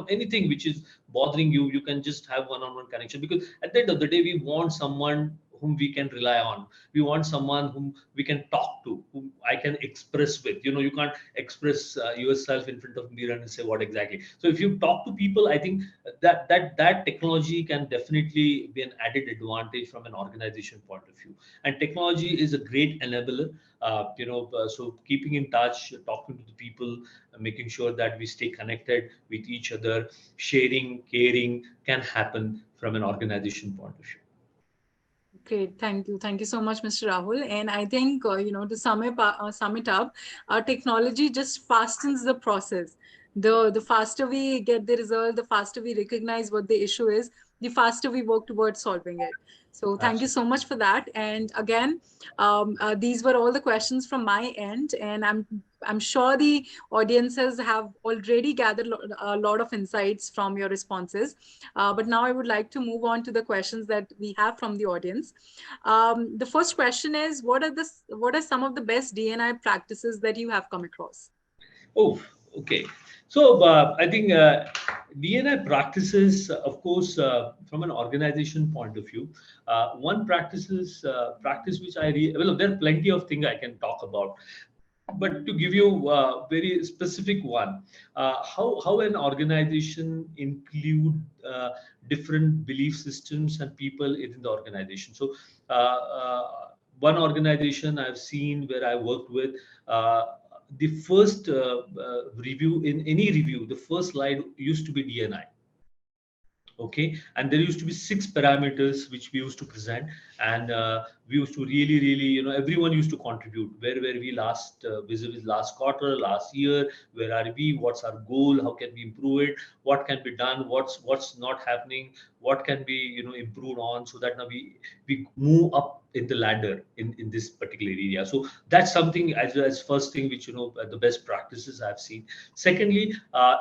anything which is bothering you, you can just have one-on-one connection, because at the end of the day, we want someone whom we can rely on. We want someone whom we can talk to, whom I can express with. You can't express yourself in front of a mirror and say what exactly. So if you talk to people, I think that technology can definitely be an added advantage from an organization point of view. And technology is a great enabler. So keeping in touch, talking to the people, making sure that we stay connected with each other, sharing, caring can happen from an organization point of view. Great, thank you. Thank you so much, Mr. Rahul. And I think, to sum it up, technology just fastens the process. The faster we get the result, the faster we recognize what the issue is, the faster we work towards solving it. So thank you so much for that. And again, these were all the questions from my end, and I'm sure the audiences have already gathered a lot of insights from your responses. But now I would like to move on to the questions that we have from the audience. The first question is, what are some of the best DNI practices that you have come across? Oh, okay. So I think DNI practices, of course, from an organization point of view, one practice which well, there are plenty of things I can talk about. But to give you a very specific one, how an organization include different belief systems and people in the organization. So one organization I've seen where I worked with, the first review, in any review, the first slide used to be DNI. Okay, and there used to be 6 parameters which we used to present, and we used to really, everyone used to contribute. Where were we last, vis-a-vis last quarter, last year? Where are we? What's our goal? How can we improve it? What can be done? What's not happening? What can be, improved on, so that now we move up in the ladder in this particular area. So that's something as first thing, which, the best practices I've seen. Secondly,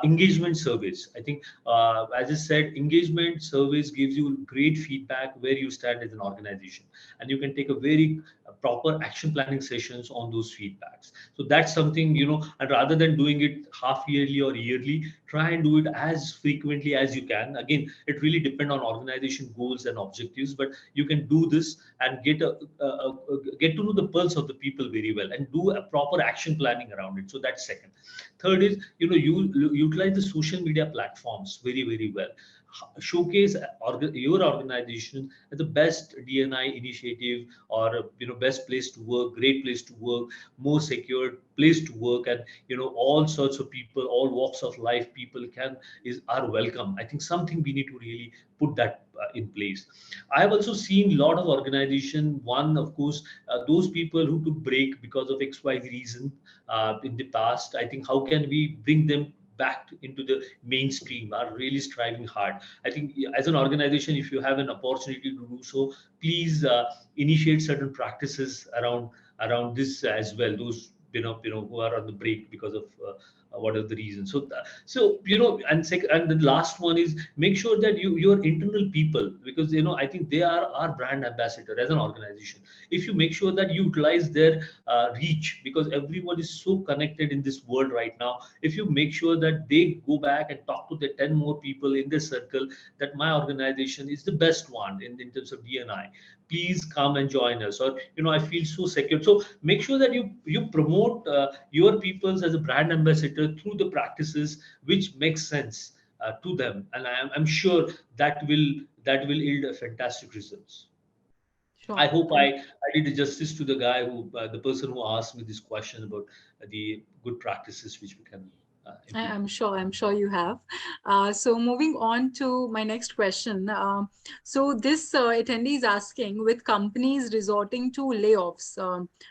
engagement surveys. I think, as I said, engagement surveys gives you great feedback where you stand as an organization, and you can take a very proper action planning sessions on those feedbacks. So that's something, and rather than doing it half yearly or yearly, try and do it as frequently as you can. Again, it really depends on organization goals and objectives, but you can do this and get to know the pulse of the people very well, and do a proper action planning around it. So that's second. Third is, you utilize the social media platforms very well. Showcase your organization as the best D&I initiative, or best place to work, great place to work, more secure place to work, and all sorts of people, all walks of life people are welcome. I think something we need to really put that in place. I have also seen a lot of organization. One, of course, those people who took break because of XY reason in the past. I think, how can we bring them back into the mainstream, are really striving hard. I think, as an organization, if you have an opportunity to do so, please initiate certain practices around this as well. Those who are on the break because of whatever the reason. So and the last one is, make sure that your internal people, because I think they are our brand ambassador as an organization. If you make sure that you utilize their reach, because everyone is so connected in this world right now. If you make sure that they go back and talk to the 10 more people in their circle, that my organization is the best one in terms of D&I, please come and join us, or I feel so secure. So make sure that you promote your peoples as a brand ambassador through the practices which make sense to them, and I'm sure that will yield a fantastic results. Sure. I hope I did justice to the guy the person who asked me this question about the good practices which we can I'm sure you have. So moving on to my next question. So this attendee is asking, with companies resorting to layoffs,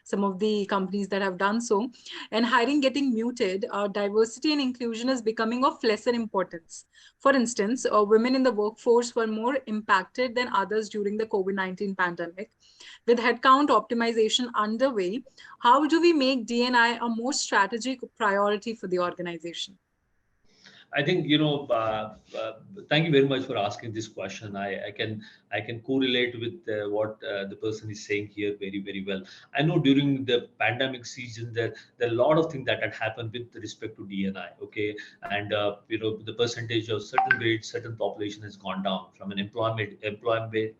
some of the companies that have done so, and hiring getting muted, diversity and inclusion is becoming of lesser importance. For instance, women in the workforce were more impacted than others during the COVID-19 pandemic. With headcount optimization underway, how do we make D&I a more strategic priority for the organization? I think, thank you very much for asking this question. I can correlate with what the person is saying here very well. I know during the pandemic season there are a lot of things that had happened with respect to D&I. Okay, and the percentage of certain grades, certain population has gone down from an employability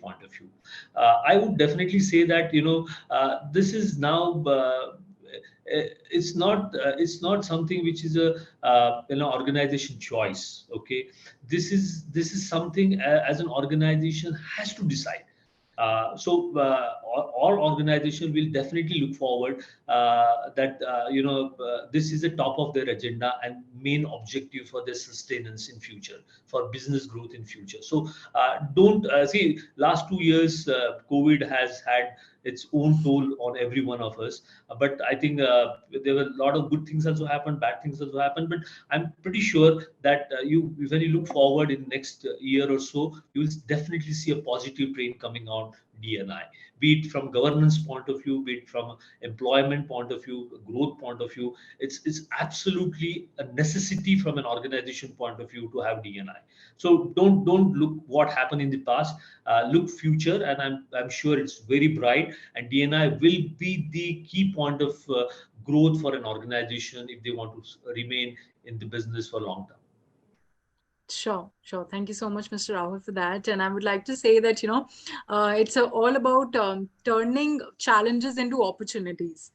point of view. I would definitely say that this is now. It's not something which is a organization choice. Okay, this is something as an organization has to decide. So all organization will definitely look forward that this is the top of their agenda and main objective for their sustenance in future, for business growth in future. So don't see, last 2 years COVID has had its own toll on every one of us, but I think there were a lot of good things also happened, bad things also happened, but I'm pretty sure that when you look forward in next year or so, you will definitely see a positive trend coming on D&I, be it from governance point of view, be it from employment point of view, growth point of view. It's absolutely a necessity from an organization point of view to have D&I. So don't look what happened in the past, look future, and I'm sure it's very bright, and D&I will be the key point of growth for an organization if they want to remain in the business for long term. Sure. Thank you so much, Mr. Rahul, for that. And I would like to say that, it's all about turning challenges into opportunities.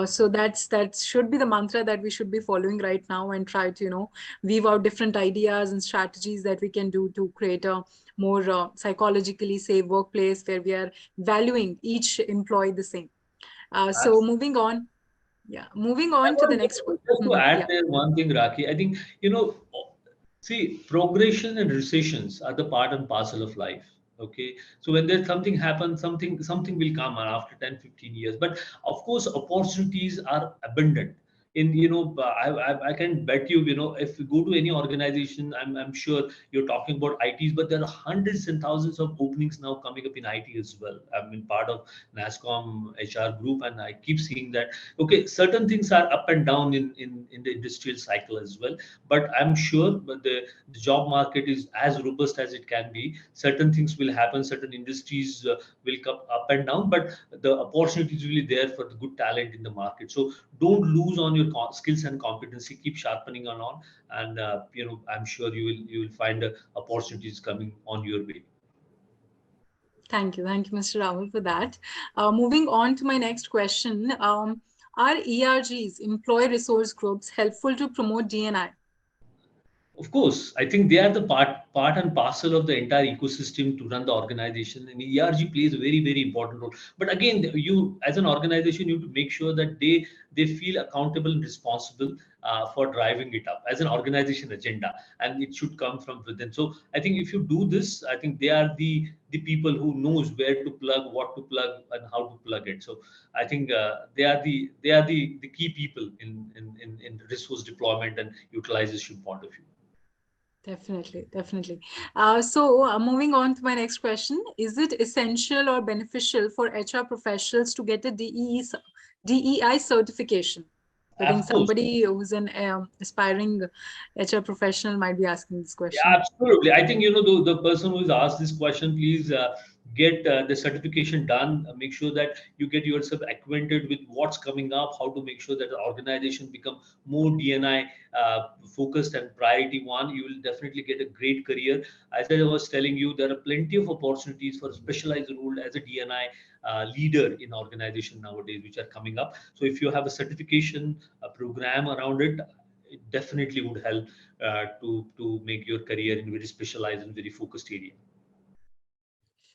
So that should be the mantra that we should be following right now, and try to, weave out different ideas and strategies that we can do to create a more psychologically safe workplace where we are valuing each employee the same. So moving on. Yeah, moving on to the next one. Just to add there one thing, Raki, I think, see, progression and recessions are the part and parcel of life. Okay, so when there's something happens, something will come after 10-15 years, but of course opportunities are abundant. In, I can bet you, if you go to any organization, I'm sure you're talking about ITs, but there are hundreds and thousands of openings now coming up in IT as well. I'm in part of NASCOM HR group, and I keep seeing that. Okay, certain things are up and down in the industrial cycle as well, but I'm sure, but the job market is as robust as it can be. Certain things will happen, certain industries will come up and down, but the opportunity is really there for the good talent in the market. So don't lose on your skills and competency. Keep sharpening on, and I'm sure you will find opportunities coming on your way. Thank you, Mr. Rahul, for that. Moving on to my next question. Are ERGs, employee resource groups, helpful to promote DNI? Of course, I think they are the part and parcel of the entire ecosystem to run the organization, and ERG plays a very important role. But again, you as an organization, you have to make sure that they feel accountable and responsible for driving it up as an organization agenda, and it should come from within. So I think if you do this, I think they are the people who knows where to plug, what to plug, and how to plug it. So I think they are the key people in resource deployment and utilization point of view. Definitely. Moving on to my next question, is it essential or beneficial for HR professionals to get a DEI certification? I think Of course. somebody who's an aspiring HR professional might be asking this Yeah, question. absolutely. I think the person who's asked this question, please get the certification done. Make sure that you get yourself acquainted with what's coming up, how to make sure that the organization become more DNI focused and priority one. You will definitely get a great career. As I was telling you, there are plenty of opportunities for specialized role as a DNI leader in organization nowadays, which are coming up. So if you have a certification program around it, it definitely would help to make your career in very specialized and very focused area.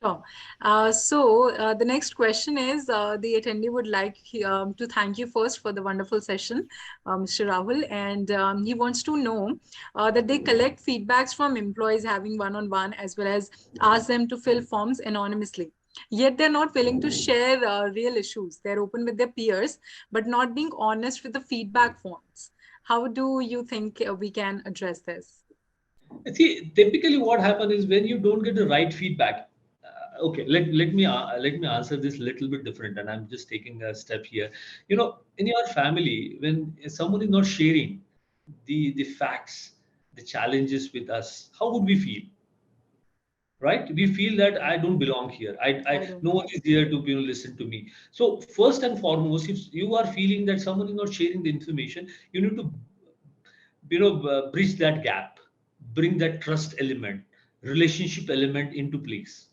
Sure. The next question is the attendee would like to thank you first for the wonderful session, Mr. Rahul, and he wants to know that they collect feedbacks from employees having one-on-one as well as ask them to fill forms anonymously. Yet they're not willing to share real issues. They're open with their peers, but not being honest with the feedback forms. How do you think we can address this? See, typically what happens is when you don't get the right feedback. Okay, let me answer this a little bit different, and I'm just taking a step here. In your family, when someone is not sharing the facts, the challenges with us, how would we feel? Right, we feel that I don't belong here. I I don't. No one is here to listen to me. So first and foremost, if you are feeling that someone is not sharing the information, you need to bridge that gap, bring that trust element, relationship element into place.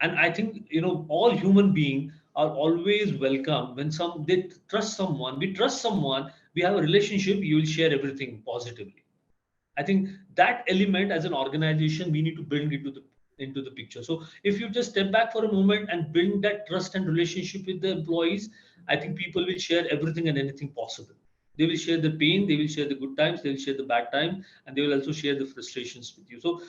And I think all human beings are always welcome when they trust someone. We trust someone, we have a relationship, you will share everything positively. I think that element as an organization we need to bring into the picture. So if you just step back for a moment and bring that trust and relationship with the employees, I think people will share everything and anything possible. They will share the pain, they will share the good times, they will share the bad times, and they will also share the frustrations with you. So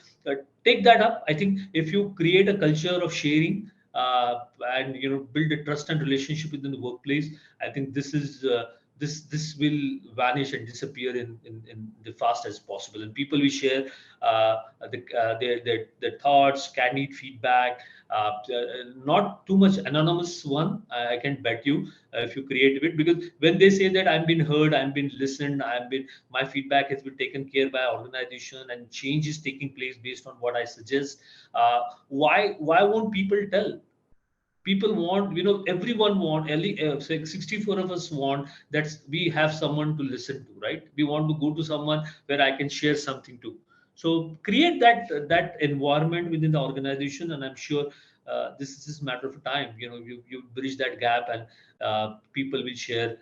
take that up. I think if you create a culture of sharing and build a trust and relationship within the workplace, I think this will vanish and disappear in the fast as possible, and people will share their thoughts, candid feedback, not too much anonymous one. I can bet you if you create it, because when they say that I'm been heard, I'm been listened, my feedback has been taken care by organization, and change is taking place based on what I suggest. Why won't people tell? People want, everyone want, 64 of us want that we have someone to listen to, right? We want to go to someone where I can share something to. So create that environment within the organization, and I'm sure this is just a matter of time. You bridge that gap, and people will share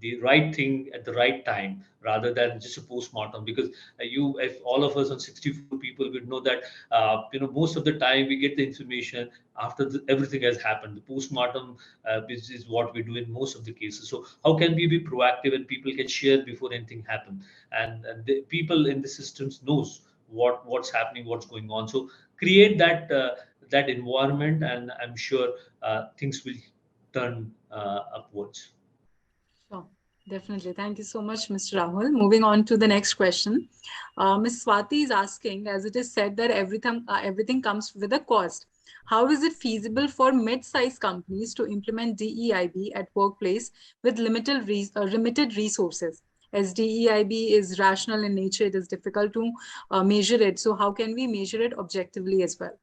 the right thing at the right time rather than just a postmortem. Because if all of us on 64 people would know that most of the time we get the information after everything has happened. The postmortem is what we do in most of the cases. So how can we be proactive and people can share before anything happens? And the people in the systems knows what's happening, what's going on. So create that environment, and I'm sure things will turn upwards. Sure, definitely. Thank you so much, Mr. Rahul. Moving on to the next question. Ms. Swati is asking, as it is said that everything comes with a cost. How is it feasible for mid-sized companies to implement DEIB at workplace with limited resources? As DEIB is rational in nature, it is difficult to measure it. So how can we measure it objectively as well?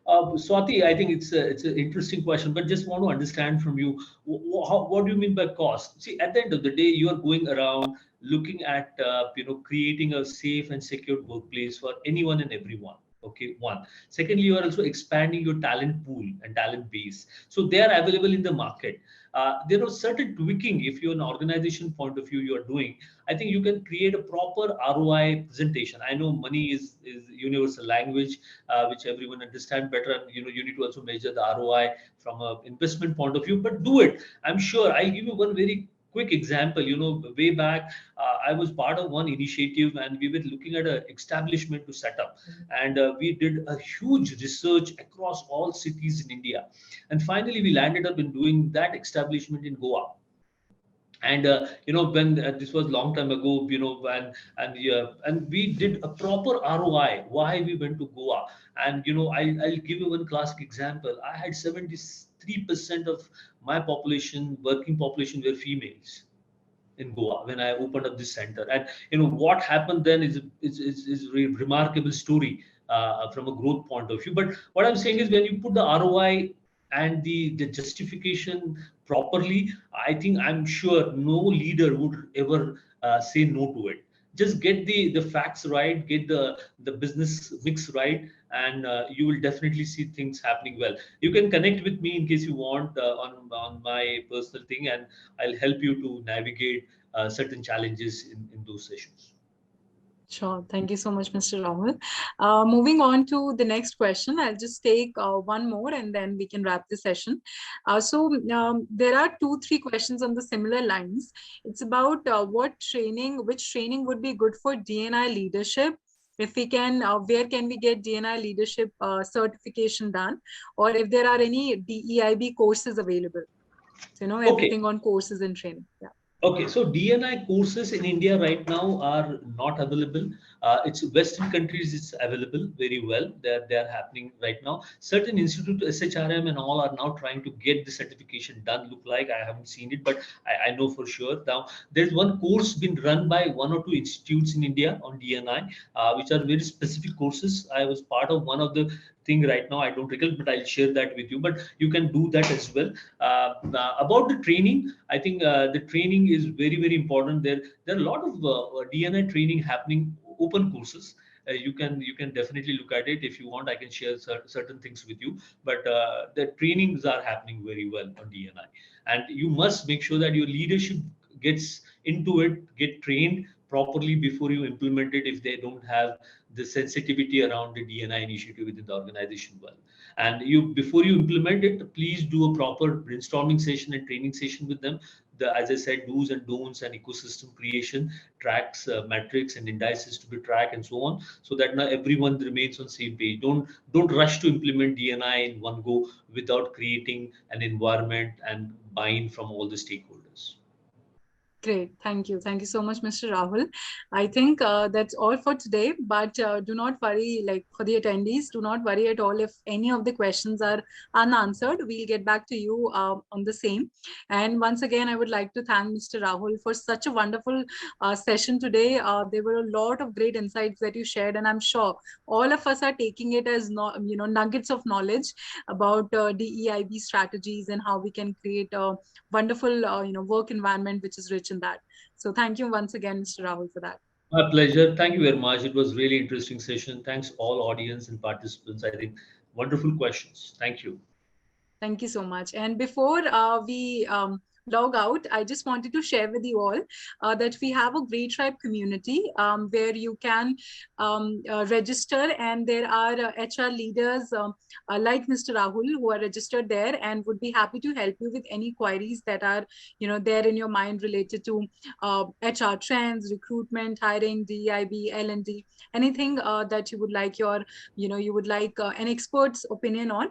Swati, I think it's an interesting question, but just want to understand from you, what do you mean by cost? See, at the end of the day, you are going around looking at creating a safe and secure workplace for anyone and everyone. Okay, one. Secondly, you are also expanding your talent pool and talent base, so they are available in the market. There are certain tweaking if you're an organization point of view you are doing. I think you can create a proper ROI presentation. I know money is universal language, which everyone understand better, and you need to also measure the ROI from a investment point of view. But do it. I'm sure. I give you one very quick example. Way back, I was part of one initiative, and we were looking at an establishment to set up, and we did a huge research across all cities in India, and finally we landed up in doing that establishment in Goa. And when this was long time ago, and we did a proper ROI why we went to Goa. And I'll give you one classic example. I had 73% of my population, working population, were females in Goa when I opened up this center. And what happened then is a remarkable story from a growth point of view. But what I'm saying is, when you put the ROI and the justification properly, I think, I'm sure no leader would ever say no to it. Just get the facts right, get the business mix right, and you will definitely see things happening well. You can connect with me in case you want on my personal thing, and I'll help you to navigate certain challenges in those sessions. Sure. Thank you so much, Mr. Rahul. Moving on to the next question, I'll just take one more and then we can wrap the session. There are 2-3 questions on the similar lines. It's about which training would be good for D&I leadership. If we can, where can we get D&I leadership certification done? Or if there are any DEIB courses available. So, everything on courses and training. Yeah. Okay, so D&I courses in India right now are not available. It's Western countries, it's available very well. They're happening right now. Certain institute, CHRO and all, are now trying to get the certification done. Look like I haven't seen it, but I know for sure. Now there's one course been run by 1 or 2 institutes in India on D&I, which are very specific courses. I was part of one of the thing right now. I don't recall, but I'll share that with you. But you can do that as well. About the training, I think the training is very important. There are a lot of D&I training happening, open courses. You can definitely look at it. If you want, I can share certain things with you. But the trainings are happening very well on D&I, and you must make sure that your leadership gets into it, get trained properly before you implement it, if they don't have the sensitivity around the D&I initiative within the organization well. And before you implement it, please do a proper brainstorming session and training session with them. As I said, do's and don'ts and ecosystem creation, tracks, metrics and indices to be tracked, and so on, so that now everyone remains on the same page. Don't rush to implement D&I in one go without creating an environment and buy-in from all the stakeholders. Great. Thank you. Thank you so much, Mr. Rahul. I think that's all for today, but do not worry, like for the attendees, do not worry at all if any of the questions are unanswered. We'll get back to you on the same. And once again, I would like to thank Mr. Rahul for such a wonderful session today. There were a lot of great insights that you shared, and I'm sure all of us are taking it as nuggets of knowledge about DEIB strategies and how we can create a wonderful work environment which is rich in that. So thank you once again, Mr. Rahul, for that. My pleasure. Thank you very much. It was really interesting session. Thanks all audience and participants. I think wonderful questions. Thank you. Thank you so much. And before we log out, I just wanted to share with you all that we have a Grey Tribe community where you can register, and there are HR leaders like Mr. Rahul who are registered there and would be happy to help you with any queries that are there in your mind related to HR trends, recruitment, hiring, DEIB, L&D, anything that you would like an expert's opinion on.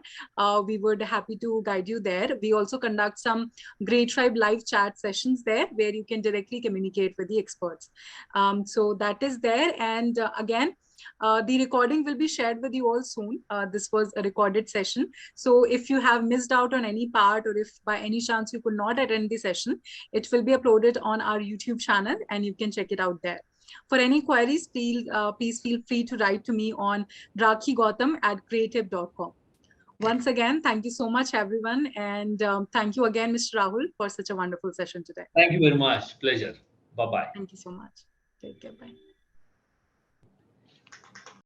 We would happy to guide you there. We also conduct some Grey Tribe live chat sessions there where you can directly communicate with the experts. So that is there. And again, the recording will be shared with you all soon. This was a recorded session. So if you have missed out on any part, or if by any chance you could not attend the session, it will be uploaded on our YouTube channel and you can check it out there. For any queries, please feel free to write to me on rakhigotham@creative.com. Once again, thank you so much, everyone. And thank you again, Mr. Rahul, for such a wonderful session today. Thank you very much. Pleasure. Bye-bye. Thank you so much. Take care. Bye.